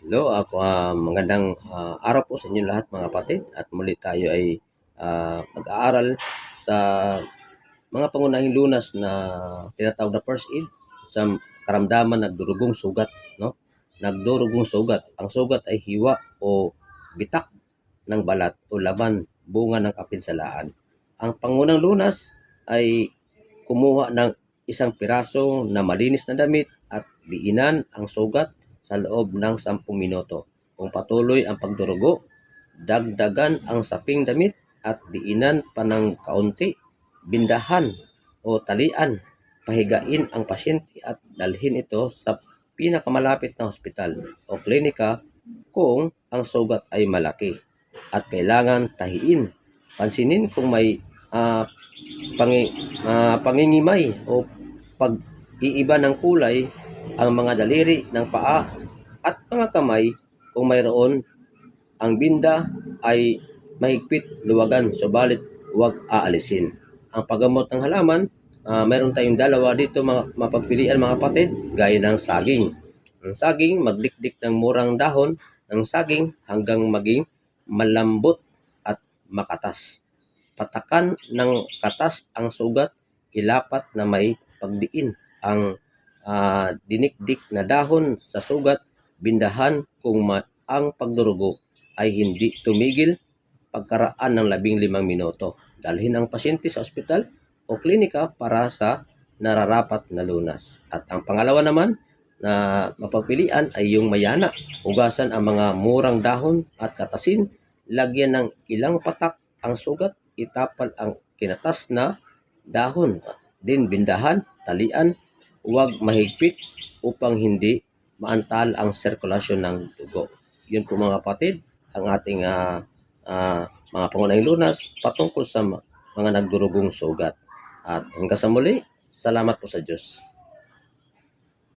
Hello, magandang araw po sa inyo lahat mga kapatid at muli tayo ay mag-aaral sa mga pangunahing lunas na tinatawag na first aid sa karamdaman ng durugong sugat, no? Nagdurugong sugat. Ang sugat ay hiwa o bitak ng balat o laman bunga ng kapinsalaan. Ang pangunang lunas ay kumuha ng isang piraso na malinis na damit at diinan ang sugat sa loob ng 10 minuto. Kung patuloy ang pagdurugo, dagdagan ang saping damit at diinan pa ng kaunti, bindahan o talian, pahigain ang pasyente at dalhin ito sa pinakamalapit na ospital o klinika kung ang sugat ay malaki at kailangan tahiin. Pansinin kung may pangingimay o pag-iiba ng kulay ang mga daliri ng paa at mga kamay. Kung mayroon, ang binda ay mahigpit luwagan, subalit huwag aalisin. Ang paggamot ng halaman, mayroon tayong dalawa dito mapagpilian mga kapatid, gaya ng saging. Ang saging, magdikdik ng murang dahon ng saging hanggang maging malambot at makatas. Patakan ng katas ang sugat, ilapat na may pagdiin ang dinikdik na dahon sa sugat, bindahan kung ang pagdurugo ay hindi tumigil pagkaraan ng 15 minuto. Dalhin ang pasyente sa ospital o klinika para sa nararapat na lunas. At ang pangalawa naman na mapagpilian ay yung mayana. Hugasan ang mga murang dahon at katasin, lagyan ng ilang patak ang sugat, itapal ang kinatas na dahon, din bindahan, talian, huwag mahigpit upang hindi maantal ang sirkulasyon ng dugo. Yun po mga kapatid, ang ating mga pangunahing lunas patungkol sa mga nagdurugong sugat. At hanggang sa muli, salamat po sa Diyos.